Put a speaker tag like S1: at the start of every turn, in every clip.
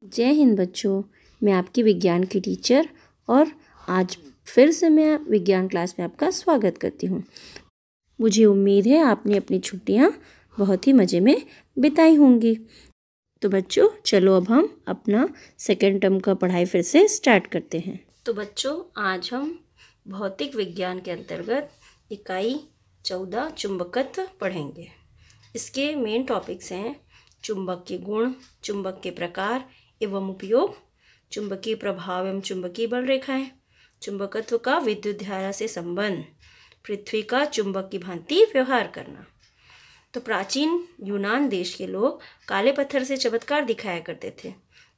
S1: जय हिंद बच्चों, मैं आपकी विज्ञान की टीचर और आज फिर से मैं विज्ञान क्लास में आपका स्वागत करती हूँ। मुझे उम्मीद है आपने अपनी छुट्टियाँ बहुत ही मज़े में बिताई होंगी। तो बच्चों चलो अब हम अपना सेकेंड टर्म का पढ़ाई फिर से स्टार्ट करते हैं। तो बच्चों आज हम भौतिक विज्ञान के अंतर्गत इकाई 14 चुंबकत्व पढ़ेंगे। इसके मेन टॉपिक्स हैं चुंबक के गुण, चुंबक के प्रकार एवं उपयोग, चुंबकीय प्रभाव एवं चुंबकीय बल रेखाएं, चुंबकत्व का विद्युत धारा से संबंध, पृथ्वी का चुंबक की भांति व्यवहार करना। तो प्राचीन यूनान देश के लोग काले पत्थर से चमत्कार दिखाया करते थे।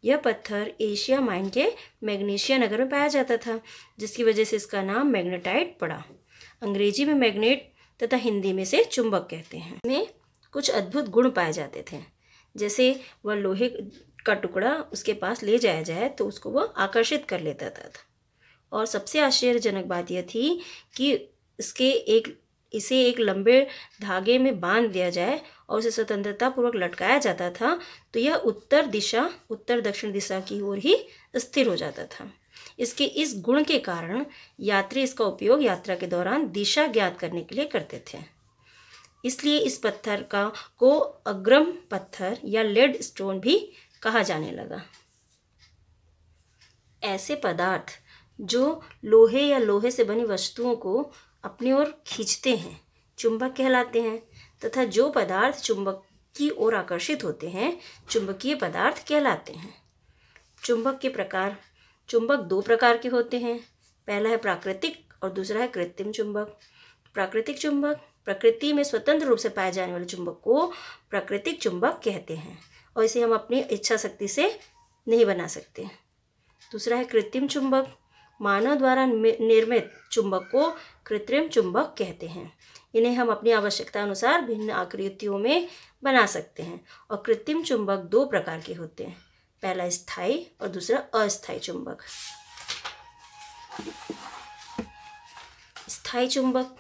S1: यह पत्थर एशिया माइन के मैग्नीशिया नगर में पाया जाता था, जिसकी वजह से इसका नाम मैग्नेटाइट पड़ा। अंग्रेजी में मैग्नेट तथा हिंदी में से चुंबक कहते हैं। इसमें कुछ अद्भुत गुण पाए जाते थे, जैसे वह लोहे का टुकड़ा उसके पास ले जाया जाए तो उसको वह आकर्षित कर लेता था। और सबसे आश्चर्यजनक बात यह थी कि इसे एक लंबे धागे में बांध दिया जाए और उसे स्वतंत्रता पूर्वक लटकाया जाता था तो यह उत्तर दक्षिण दिशा की ओर ही स्थिर हो जाता था। इसके इस गुण के कारण यात्री इसका उपयोग यात्रा के दौरान दिशा ज्ञात करने के लिए करते थे। इसलिए इस पत्थर को अग्रम पत्थर या लेड स्टोन भी कहा जाने लगा। ऐसे पदार्थ जो लोहे या लोहे से बनी वस्तुओं को अपनी ओर खींचते हैं चुंबक कहलाते हैं, तथा जो पदार्थ चुंबक की ओर आकर्षित होते हैं चुंबकीय पदार्थ कहलाते हैं। चुंबक के प्रकार। चुंबक दो प्रकार के होते हैं। पहला है प्राकृतिक और दूसरा है कृत्रिम चुंबक। प्राकृतिक चुंबक प्रकृति में स्वतंत्र रूप से पाए जाने वाले चुंबक को प्राकृतिक चुंबक कहते हैं और इसे हम अपनी इच्छा शक्ति से नहीं बना सकते। दूसरा है कृत्रिम चुंबक। मानव द्वारा निर्मित चुंबक को कृत्रिम चुंबक कहते हैं। इन्हें हम अपनी आवश्यकता अनुसार भिन्न आकृतियों में बना सकते हैं। और कृत्रिम चुंबक दो प्रकार के होते हैं। पहला स्थायी और दूसरा अस्थायी चुंबक। स्थायी चुंबक।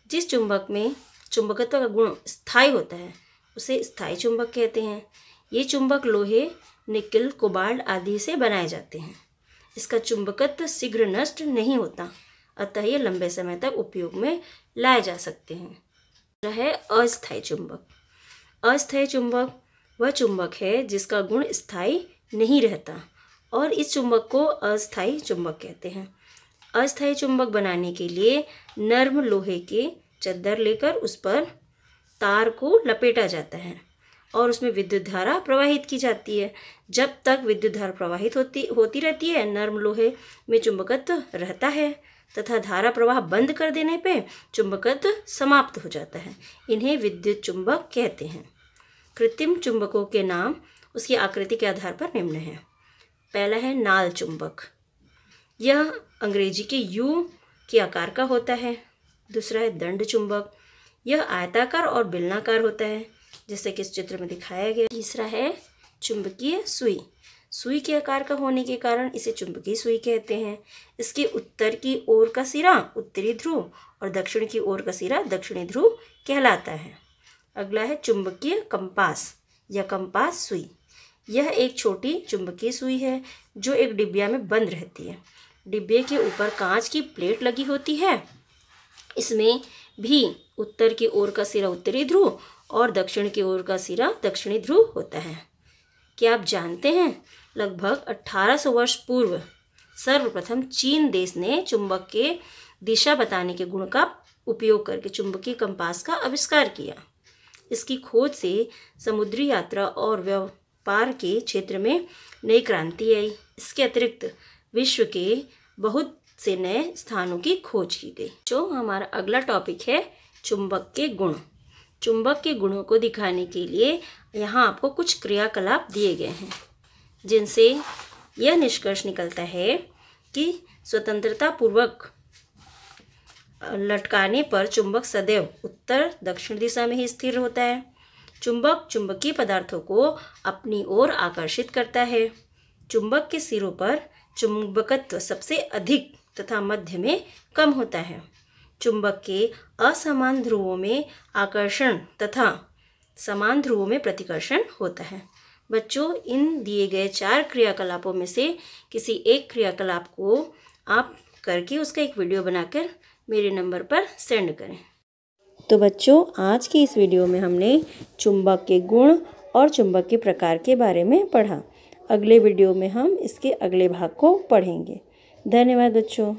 S1: जिस चुंबक में चुंबकत्व का गुण स्थायी होता है उसे स्थायी चुंबक कहते हैं। ये चुंबक लोहे, निकेल, कोबाल्ट आदि से बनाए जाते हैं। इसका चुंबकत्व शीघ्र नष्ट नहीं होता, अतः ये लंबे समय तक उपयोग में लाए जा सकते हैं। दूसरा है अस्थायी चुंबक। अस्थायी चुंबक वह चुंबक है जिसका गुण स्थायी नहीं रहता और इस चुंबक को अस्थायी चुंबक कहते हैं। अस्थायी चुंबक बनाने के लिए नर्म लोहे के चद्दर लेकर उस पर तार को लपेटा जाता है और उसमें विद्युत धारा प्रवाहित की जाती है। जब तक विद्युत धारा प्रवाहित होती रहती है नर्म लोहे में चुंबकत्व रहता है तथा धारा प्रवाह बंद कर देने पे चुंबकत्व समाप्त हो जाता है। इन्हें विद्युत चुंबक कहते हैं। कृत्रिम चुंबकों के नाम उसकी आकृति के आधार पर निम्न है। पहला है नाल चुंबक। यह अंग्रेजी के यू के आकार का होता है। दूसरा है दंड चुंबक। यह आयताकार और बेलनाकार होता है, जैसे कि इस चित्र में दिखाया गया। तीसरा है चुंबकीय सुई। सुई के आकार का होने के कारण इसे चुंबकीय सुई कहते हैं। इसके उत्तर की ओर का सिरा उत्तरी ध्रुव और दक्षिण की ओर का सिरा दक्षिणी ध्रुव कहलाता है। अगला है चुंबकीय कंपास या कंपास सुई। यह एक छोटी चुंबकीय सुई है जो एक डिबिया में बंद रहती है। डिब्बे के ऊपर कांच की प्लेट लगी होती है। इसमें भी उत्तर की ओर का सिरा उत्तरी ध्रुव और दक्षिण की ओर का सिरा दक्षिणी ध्रुव होता है। क्या आप जानते हैं लगभग 1800 वर्ष पूर्व सर्वप्रथम चीन देश ने चुंबक के दिशा बताने के गुण का उपयोग करके चुंबकीय कंपास का आविष्कार किया। इसकी खोज से समुद्री यात्रा और व्यापार के क्षेत्र में नई क्रांति आई। इसके अतिरिक्त विश्व के बहुत से नए स्थानों की खोज की गई। जो हमारा अगला टॉपिक है चुंबक के गुण। चुंबक के गुणों को दिखाने के लिए यहाँ आपको कुछ क्रियाकलाप दिए गए हैं, जिनसे यह निष्कर्ष निकलता है कि स्वतंत्रता पूर्वक लटकाने पर चुंबक सदैव उत्तर दक्षिण दिशा में ही स्थिर होता है। चुंबक चुंबकीय पदार्थों को अपनी ओर आकर्षित करता है। चुंबक के सिरों पर चुंबकत्व सबसे अधिक तथा मध्य में कम होता है। चुंबक के असमान ध्रुवों में आकर्षण तथा समान ध्रुवों में प्रतिकर्षण होता है। बच्चों, इन दिए गए 4 क्रियाकलापों में से किसी एक क्रियाकलाप को आप करके उसका एक वीडियो बनाकर मेरे नंबर पर सेंड करें। तो बच्चों, आज की इस वीडियो में हमने चुंबक के गुण और चुंबक के प्रकार के बारे में पढ़ा। अगले वीडियो में हम इसके अगले भाग को पढ़ेंगे। धन्यवाद बच्चों।